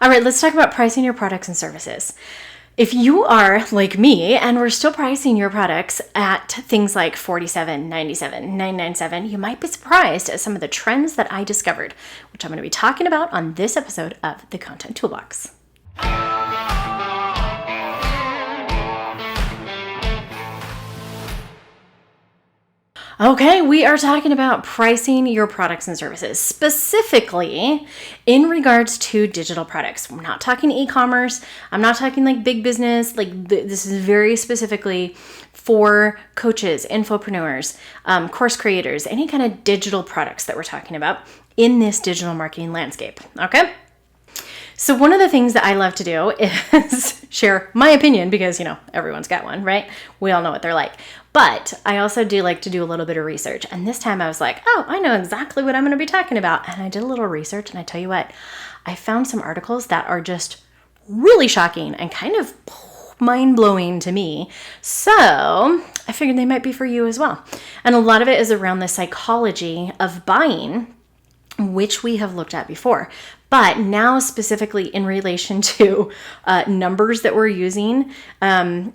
All right, let's talk about pricing your products and services. If you are like me and we're still pricing your products at things like $47, $97, $997, you might be surprised at some of the trends that I discovered, which I'm going to be talking about on this episode of the Content Toolbox. Okay, we are talking about pricing your products and services, specifically in regards to digital products. We're not talking e-commerce. I'm not talking like big business. This is very specifically for coaches, infopreneurs, course creators, any kind of digital products that we're talking about in this digital marketing landscape. Okay? So one of the things that I love to do is share my opinion because, everyone's got one, right? We all know what they're like. But I also do like to do a little bit of research. And this time I was like, I know exactly what I'm going to be talking about. And I did a little research, and I tell you what, I found some articles that are just really shocking and kind of mind-blowing to me. So I figured they might be for you as well. And a lot of it is around the psychology of buying, which we have looked at before. But now specifically in relation to numbers that we're using and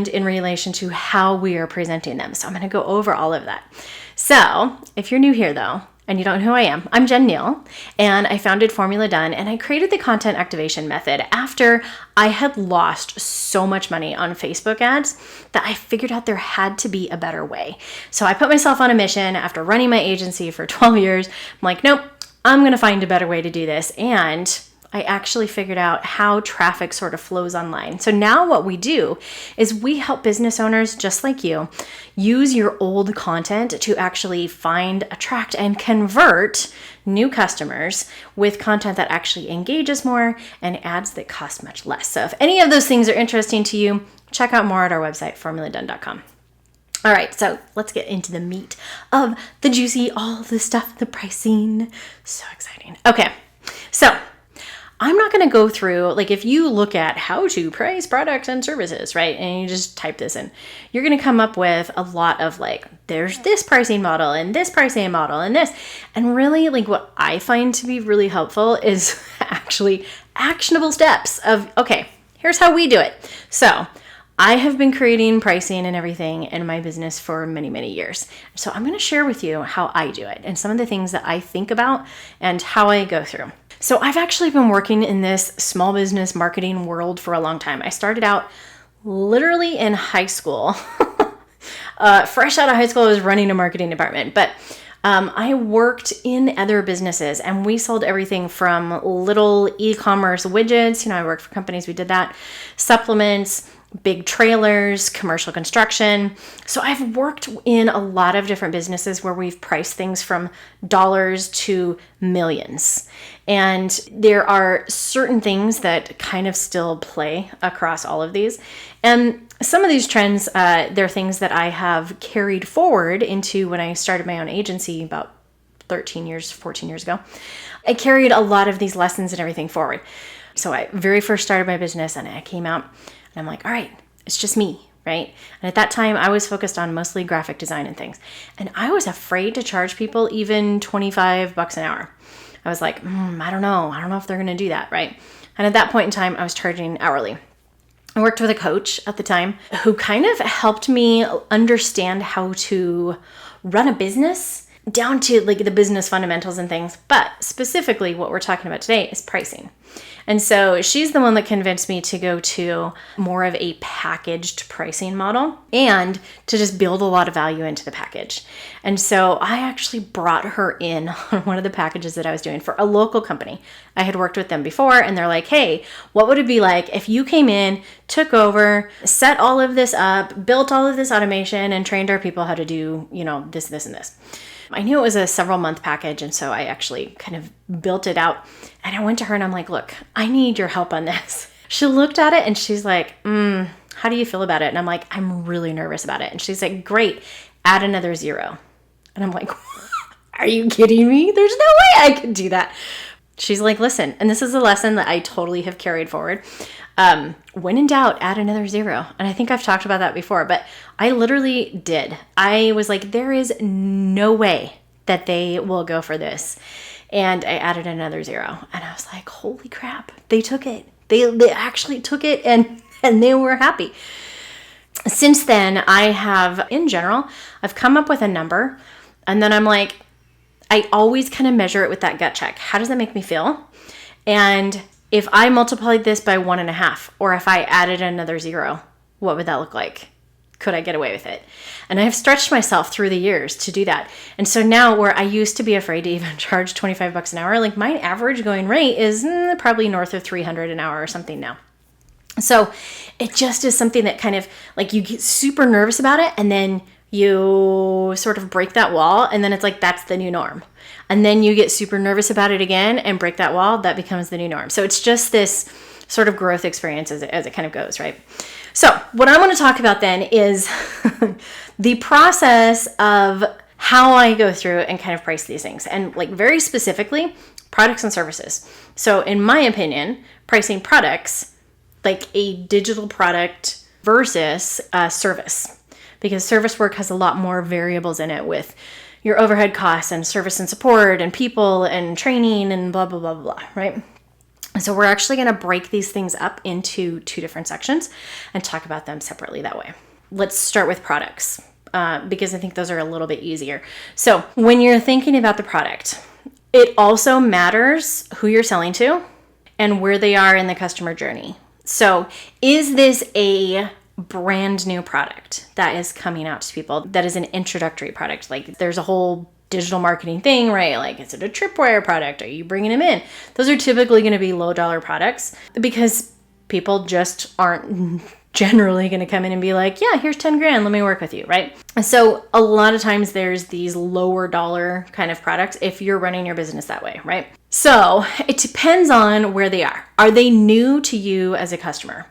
in relation to how we are presenting them. So I'm going to go over all of that. So if you're new here though, and you don't know who I am, I'm Jen Neal, and I founded Formula Done, and I created the content activation method after I had lost so much money on Facebook ads that I figured out there had to be a better way. So I put myself on a mission after running my agency for 12 years. I'm like, nope, I'm going to find a better way to do this. And I actually figured out how traffic sort of flows online. So now what we do is we help business owners just like you use your old content to actually find, attract, and convert new customers with content that actually engages more and ads that cost much less. So if any of those things are interesting to you, check out more at our website, formuladone.com. All right, so let's get into the meat of the juicy, all the stuff, the pricing. So exciting. Okay, so I'm not going to go through, if you look at how to price products and services, right? And you just type this in, you're going to come up with a lot of there's this pricing model and this pricing model and this. And really what I find to be really helpful is actually actionable steps of, okay, here's how we do it. So I have been creating pricing and everything in my business for many, many years. So I'm going to share with you how I do it and some of the things that I think about and how I go through. So I've actually been working in this small business marketing world for a long time. I started out literally in high school. Fresh out of high school, I was running a marketing department, but I worked in other businesses, and we sold everything from little e-commerce widgets. I worked for companies, we did that, supplements, big trailers, commercial construction. So I've worked in a lot of different businesses where we've priced things from dollars to millions. And there are certain things that kind of still play across all of these. And some of these trends, they're things that I have carried forward into when I started my own agency about 14 years ago. I carried a lot of these lessons and everything forward. So I very first started my business, and I came out and I'm like, all right, it's just me, right? And at that time I was focused on mostly graphic design and things. And I was afraid to charge people even $25 an hour. I was like, I don't know if they're going to do that, right? And at that point in time, I was charging hourly. I worked with a coach at the time who kind of helped me understand how to run a business down to the business fundamentals and things. But specifically what we're talking about today is pricing. And so she's the one that convinced me to go to more of a packaged pricing model and to just build a lot of value into the package. And so I actually brought her in on one of the packages that I was doing for a local company. I had worked with them before, and they're like, hey, what would it be like if you came in, took over, set all of this up, built all of this automation, and trained our people how to do, this, and this. I knew it was a several month package, and so I actually kind of built it out. And I went to her and I'm like, look, I need your help on this. She looked at it and she's like, how do you feel about it? And I'm like, I'm really nervous about it. And she's like, great, add another 0. And I'm like, are you kidding me? There's no way I could do that. She's like, listen, and this is a lesson that I totally have carried forward. When in doubt, add another 0. And I think I've talked about that before, but I literally did. I was like, there is no way that they will go for this. And I added another 0. And I was like, holy crap, they took it. They actually took it and they were happy. Since then, I have, in general, I've come up with a number, and then I'm like, I always kind of measure it with that gut check. How does that make me feel? And if I multiplied this by 1.5, or if I added another 0, what would that look like? Could I get away with it? And I've stretched myself through the years to do that. And so now, where I used to be afraid to even charge $25 an hour, like my average going rate is probably north of $300 an hour or something now. So it just is something that kind of like you get super nervous about it, and then you sort of break that wall, and then it's like that's the new norm. And then you get super nervous about it again and break that wall, that becomes the new norm. So it's just this sort of growth experience as it kind of goes, right? So what I want to talk about then is the process of how I go through and kind of price these things, and like very specifically products and services. So in my opinion, pricing products like a digital product versus a service, because service work has a lot more variables in it with your overhead costs and service and support and people and training and blah, blah, blah, blah, right? So we're actually going to break these things up into 2 different sections and talk about them separately that way. Let's start with products because I think those are a little bit easier. So when you're thinking about the product, it also matters who you're selling to and where they are in the customer journey. So is this a brand new product that is coming out to people that is an introductory product? Like there's a whole digital marketing thing, right? Like, is it a tripwire product? Are you bringing them in? Those are typically going to be low dollar products because people just aren't generally going to come in and be like, yeah, here's 10 grand. Let me work with you, right? So a lot of times there's these lower dollar kind of products if you're running your business that way, right? So it depends on where they are. Are they new to you as a customer?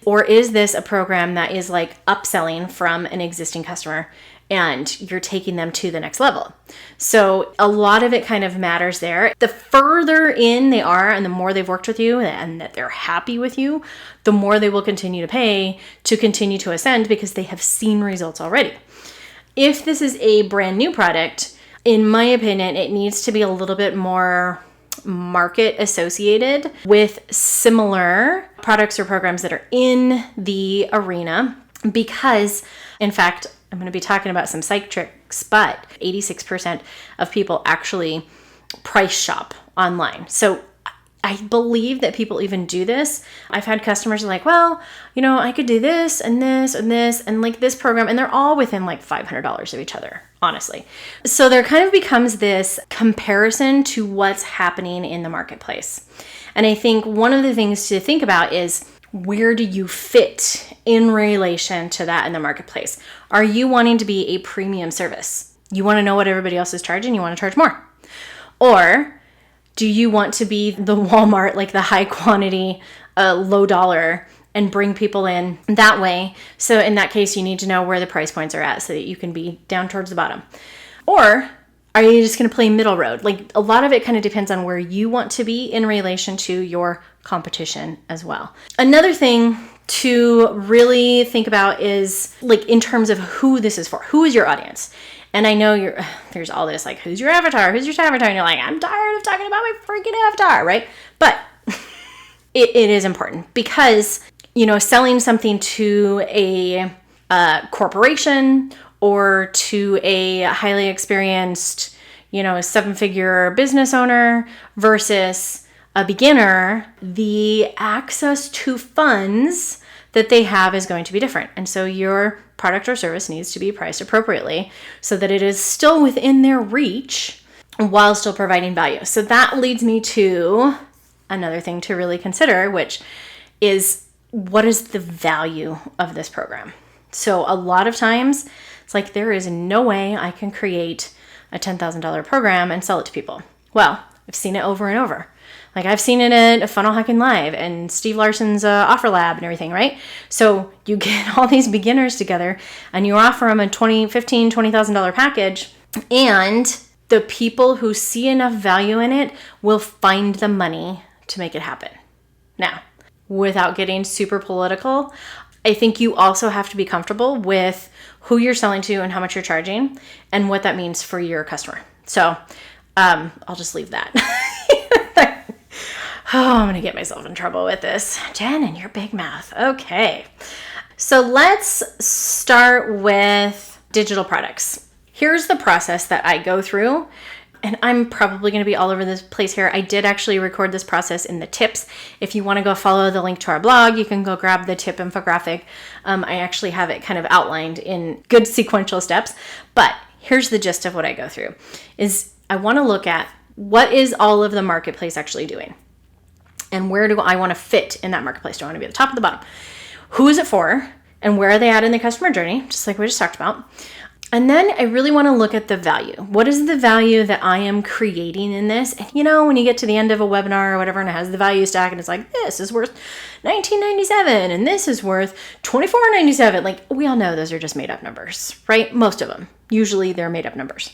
Or is this a program that is like upselling from an existing customer and you're taking them to the next level? So a lot of it kind of matters there. The further in they are and the more they've worked with you and that they're happy with you, the more they will continue to pay to continue to ascend because they have seen results already. If this is a brand new product, in my opinion, it needs to be a little bit more market associated with similar products or programs that are in the arena, because in fact, I'm going to be talking about some psych tricks, but 86% of people actually price shop online. So I believe that people even do this. I've had customers who are like, well, I could do this and this and this and like this program, and they're all within like $500 of each other, honestly. So there kind of becomes this comparison to what's happening in the marketplace. And I think one of the things to think about is, where do you fit in relation to that in the marketplace? Are you wanting to be a premium service? You want to know what everybody else is charging, you want to charge more? Or do you want to be the Walmart, like the high quantity, low dollar, and bring people in that way? So in that case, you need to know where the price points are at so that you can be down towards the bottom. Or are you just going to play middle road? Like a lot of it kind of depends on where you want to be in relation to your competition as well. Another thing to really think about is like in terms of who this is for. Who is your audience? And I know there's all this like, who's your avatar? Who's your avatar? And you're like, I'm tired of talking about my freaking avatar, right? But it is important because, selling something to a corporation or to a highly experienced, 7-figure business owner versus a beginner, the access to funds that they have is going to be different. And so your product or service needs to be priced appropriately so that it is still within their reach while still providing value. So that leads me to another thing to really consider, which is, what is the value of this program? So a lot of times it's like, there is no way I can create a $10,000 program and sell it to people. Well, I've seen it over and over. Like I've seen it at Funnel Hacking Live and Steve Larson's Offer Lab and everything, right? So you get all these beginners together and you offer them a $20,000 package, and the people who see enough value in it will find the money to make it happen. Now, without getting super political, I think you also have to be comfortable with who you're selling to and how much you're charging and what that means for your customer. So I'll just leave that. Oh, I'm going to get myself in trouble with this. Jen and your big mouth. Okay. So let's start with digital products. Here's the process that I go through. And I'm probably going to be all over this place here. I did actually record this process in the tips. If you want to go follow the link to our blog, you can go grab the tip infographic. I actually have it kind of outlined in good sequential steps. But here's the gist of what I go through is I want to look at what is all of the marketplace actually doing? And where do I want to fit in that marketplace? Do I want to be at the top or the bottom? Who is it for? And where are they at in the customer journey? Just like we just talked about. And then I really want to look at the value. What is the value that I am creating in this? And when you get to the end of a webinar or whatever, and it has the value stack, and it's like, this is worth $19.97, and this is worth $24.97. Like, we all know those are just made up numbers, right? Most of them. Usually they're made up numbers.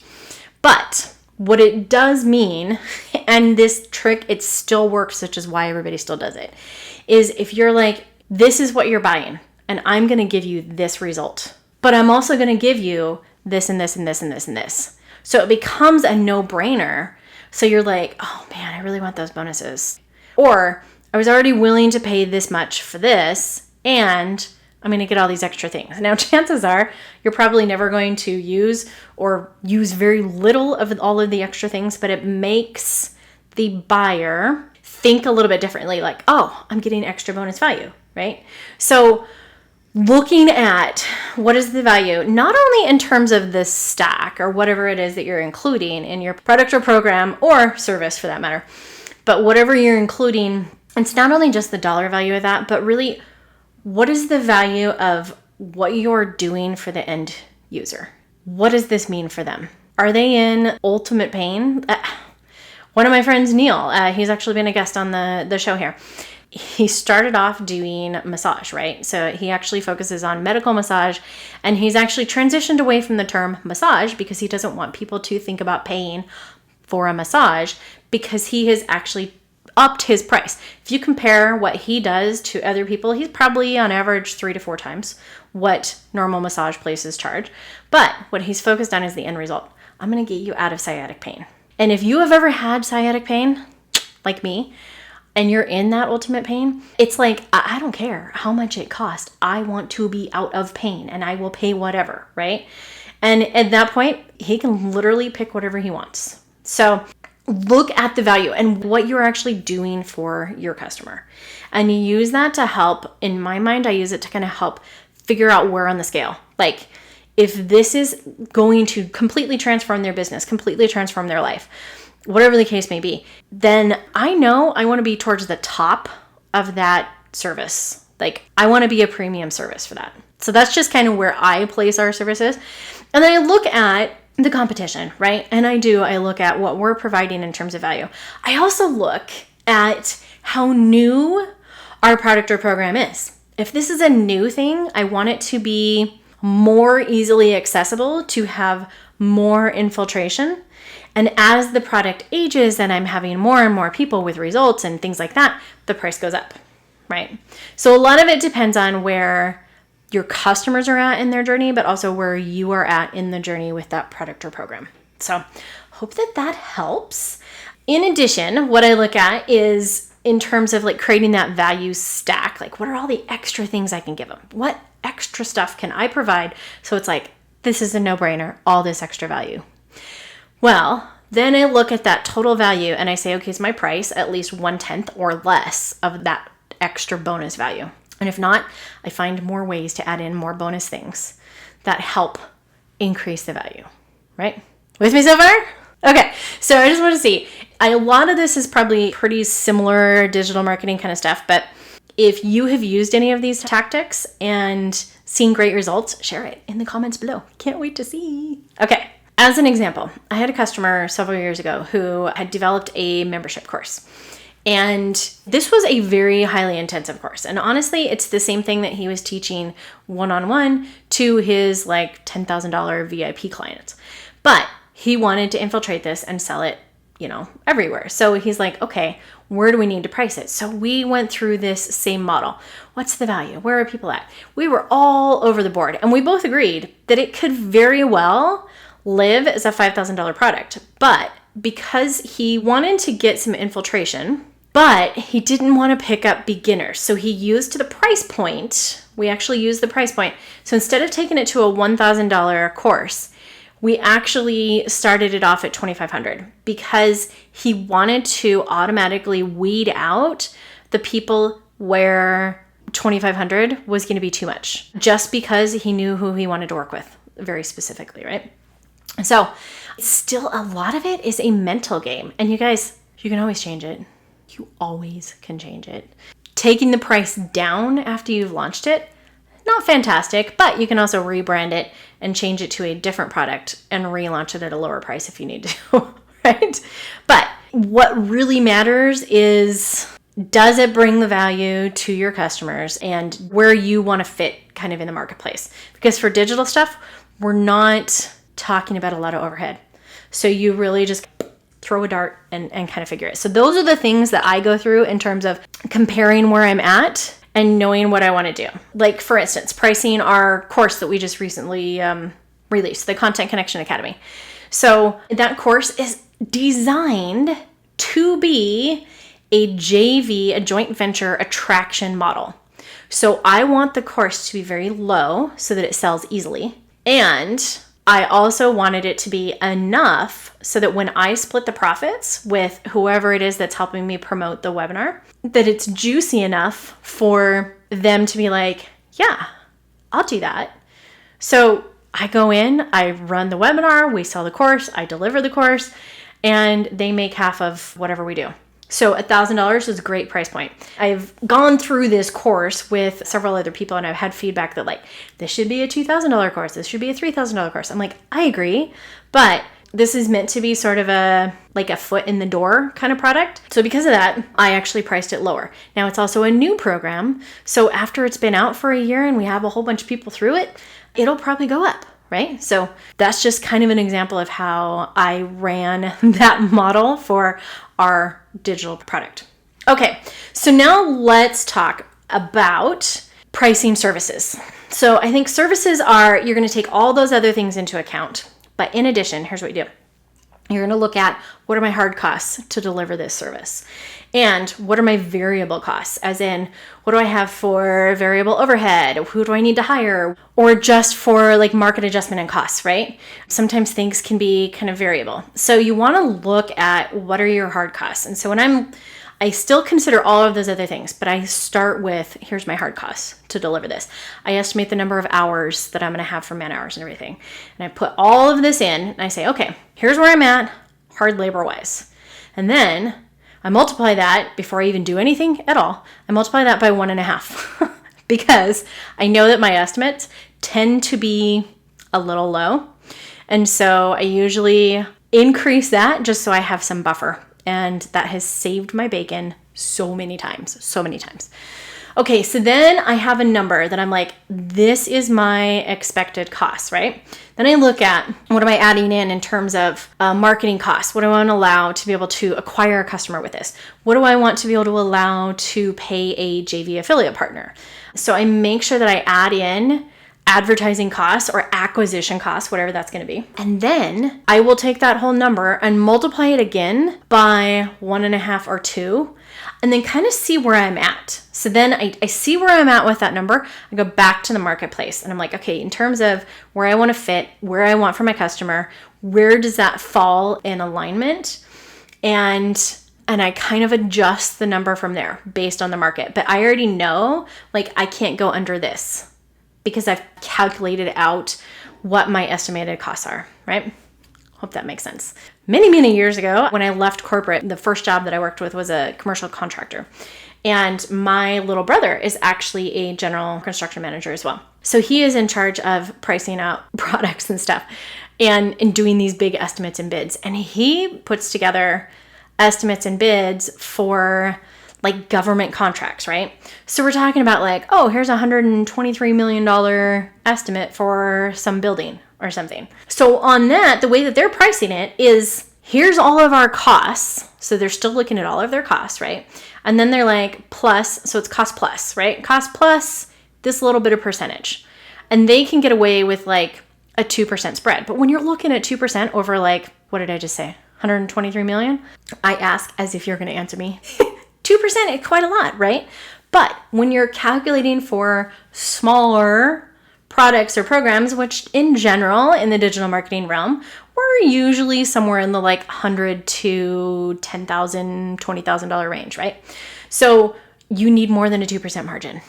But what it does mean, and this trick, it still works, which is why everybody still does it, is if you're like, this is what you're buying, and I'm going to give you this result, but I'm also going to give you this and this and this and this and this. So it becomes a no-brainer. So you're like, oh man, I really want those bonuses. Or I was already willing to pay this much for this, and I'm going to get all these extra things. Now, chances are you're probably never going to use or use very little of all of the extra things, but it makes the buyer think a little bit differently, like, oh, I'm getting extra bonus value, right? So looking at what is the value, not only in terms of the stack or whatever it is that you're including in your product or program or service for that matter, but whatever you're including, it's not only just the dollar value of that, but really what is the value of what you're doing for the end user? What does this mean for them? Are they in ultimate pain? One of my friends, Neil, he's actually been a guest on the show here. He started off doing massage, right? So he actually focuses on medical massage, and he's actually transitioned away from the term massage because he doesn't want people to think about paying for a massage, because he has actually upped his price. If you compare what he does to other people, he's probably on average 3 to 4 times what normal massage places charge. But what he's focused on is the end result. I'm going to get you out of sciatic pain. And if you have ever had sciatic pain, like me, and you're in that ultimate pain, it's like, I don't care how much it costs. I want to be out of pain, and I will pay whatever, right? And at that point, he can literally pick whatever he wants. So look at the value and what you're actually doing for your customer. And you use that to help, in my mind, I use it to kind of help figure out where on the scale. Like, if this is going to completely transform their business, completely transform their life, whatever the case may be, then I know I want to be towards the top of that service. Like, I want to be a premium service for that. So that's just kind of where I place our services. And then I look at the competition, right? And I look at what we're providing in terms of value. I also look at how new our product or program is. If this is a new thing, I want it to be more easily accessible, to have more infiltration. And as the product ages and I'm having more and more people with results and things like that, the price goes up, right? So a lot of it depends on where your customers are at in their journey, but also where you are at in the journey with that product or program. So hope that helps. In addition, what I look at is in terms of like creating that value stack, like what are all the extra things I can give them? What extra stuff can I provide? So it's like, this is a no-brainer, all this extra value. Well, then I look at that total value and I say, okay, is my price at least 1/10 or less of that extra bonus value? And if not, I find more ways to add in more bonus things that help increase the value, right? With me so far? Okay, so I just want to see. A lot of this is probably pretty similar digital marketing kind of stuff, but if you have used any of these tactics and seen great results, share it in the comments below. Can't wait to see. Okay, as an example, I had a customer several years ago who had developed a membership course. And this was a very highly intensive course. And honestly, it's the same thing that he was teaching one-on-one to his like $10,000 VIP clients. But he wanted to infiltrate this and sell it, everywhere. So he's like, okay, where do we need to price it? So we went through this same model. What's the value? Where are people at? We were all over the board. And we both agreed that it could very well live as a $5,000 product, but because he wanted to get some infiltration, but he didn't want to pick up beginners. So he used the price point. We actually used the price point. So instead of taking it to a $1,000 course, we actually started it off at $2,500 because he wanted to automatically weed out the people where $2,500 was going to be too much, just because he knew who he wanted to work with very specifically, right? So still a lot of it is a mental game. And you guys, you can always change it. You always can change it. Taking the price down after you've launched it, not fantastic, but you can also rebrand it and change it to a different product and relaunch it at a lower price if you need to, right? But what really matters is, does it bring the value to your customers and where you want to fit kind of in the marketplace? Because for digital stuff, we're not talking about a lot of overhead. So you really just throw a dart and kind of figure it. So those are the things that I go through in terms of comparing where I'm at and knowing what I want to do. Like, for instance, pricing our course that we just recently released, the Content Connection Academy. So that course is designed to be a JV, a joint venture attraction model. So I want the course to be very low so that it sells easily. And I also wanted it to be enough so that when I split the profits with whoever it is that's helping me promote the webinar, that it's juicy enough for them to be like, yeah, I'll do that. So I go in, I run the webinar, we sell the course, I deliver the course, and they make half of whatever we do. So $1,000 is a great price point. I've gone through this course with several other people and I've had feedback that like, this should be a $2,000 course. This should be a $3,000 course. I'm like, I agree, but this is meant to be sort of a foot in the door kind of product. So because of that, I actually priced it lower. Now it's also a new program. So after it's been out for a year and we have a whole bunch of people through it, it'll probably go up, right? So that's just kind of an example of how I ran that model for our digital product. Okay, so now let's talk about pricing services. So I think services are, you're going to take all those other things into account. But in addition, here's what you do. You're going to look at, what are my hard costs to deliver this service? And what are my variable costs? As in, what do I have for variable overhead? Who do I need to hire? Or just for like market adjustment and costs, right? Sometimes things can be kind of variable. So you want to look at, what are your hard costs? And so I still consider all of those other things, but I start with, here's my hard costs to deliver this. I estimate the number of hours that I'm going to have for man hours and everything. And I put all of this in and I say, okay, here's where I'm at hard labor wise. And then I multiply that before I even do anything at all. I multiply that by 1.5 because I know that my estimates tend to be a little low. And so I usually increase that just so I have some buffer. And that has saved my bacon so many times. Okay, so then I have a number that I'm like, this is my expected cost, right? Then I look at, what am I adding in terms of marketing costs? What do I want to allow to be able to acquire a customer with this? What do I want to be able to allow to pay a JV affiliate partner? So I make sure that I add in advertising costs or acquisition costs, whatever that's going to be. And then I will take that whole number and multiply it again by 1.5 or 2, and then kind of see where I'm at. So then I see where I'm at with that number. I go back to the marketplace and I'm like, okay, in terms of where I want to fit, where I want for my customer, where does that fall in alignment? And I kind of adjust the number from there based on the market. But I already know, like, I can't go under this, because I've calculated out what my estimated costs are, right? Hope that makes sense. Many years ago, when I left corporate, the first job that I worked with was a commercial contractor. And my little brother is actually a general construction manager as well. So he is in charge of pricing out products and stuff and doing these big estimates and bids. And he puts together estimates and bids for like government contracts, right? So we're talking about like, oh, here's a $123 million estimate for some building or something. So on that, the way that they're pricing it is, here's all of our costs. So they're still looking at all of their costs, right? And then they're like, plus, so it's cost plus, right? Cost plus this little bit of percentage. And they can get away with like a 2% spread. But when you're looking at 2% over like, what did I just say? 123 million? I ask as if you're going to answer me. 2% is quite a lot, right? But when you're calculating for smaller products or programs, which in general in the digital marketing realm, we're usually somewhere in the like $100 to $10,000, $20,000 range, right? So you need more than a 2% margin.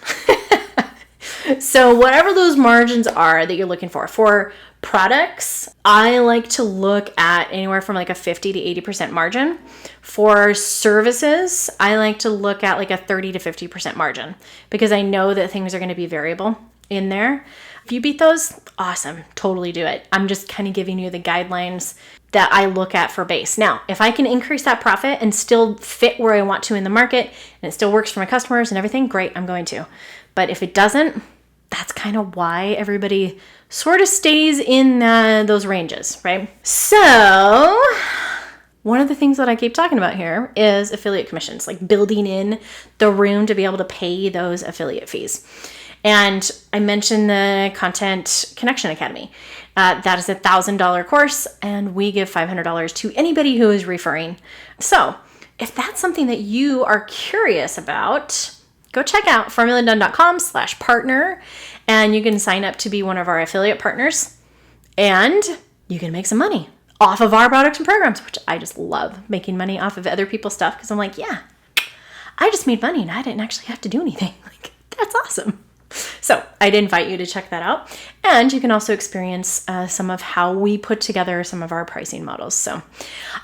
So whatever those margins are that you're looking for products, I like to look at anywhere from like a 50 to 80% margin. For services, I like to look at like a 30 to 50% margin because I know that things are going to be variable in there. If you beat those, awesome, totally do it. I'm just kind of giving you the guidelines that I look at for base. Now, if I can increase that profit and still fit where I want to in the market and it still works for my customers and everything, great, I'm going to. But if it doesn't, that's kind of why everybody sort of stays in those ranges, right? So one of the things that I keep talking about here is affiliate commissions, like building in the room to be able to pay those affiliate fees. And I mentioned the Content Connection Academy. That is a $1,000 course, and we give $500 to anybody who is referring. So if that's something that you are curious about, go check out formuladone.com/partner, and you can sign up to be one of our affiliate partners, and you can make some money off of our products and programs, which I just love making money off of other people's stuff because I'm like, yeah, I just made money and I didn't actually have to do anything. Like, that's awesome. So I'd invite you to check that out. And you can also experience some of how we put together some of our pricing models. So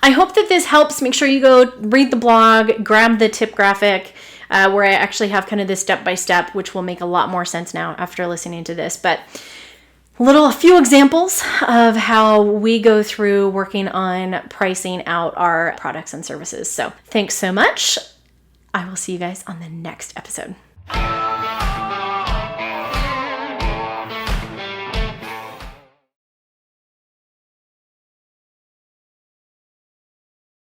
I hope that this helps. Make sure you go read the blog, grab the tip graphic where I actually have kind of this step-by-step, which will make a lot more sense now after listening to this. But a few examples of how we go through working on pricing out our products and services. So thanks so much. I will see you guys on the next episode.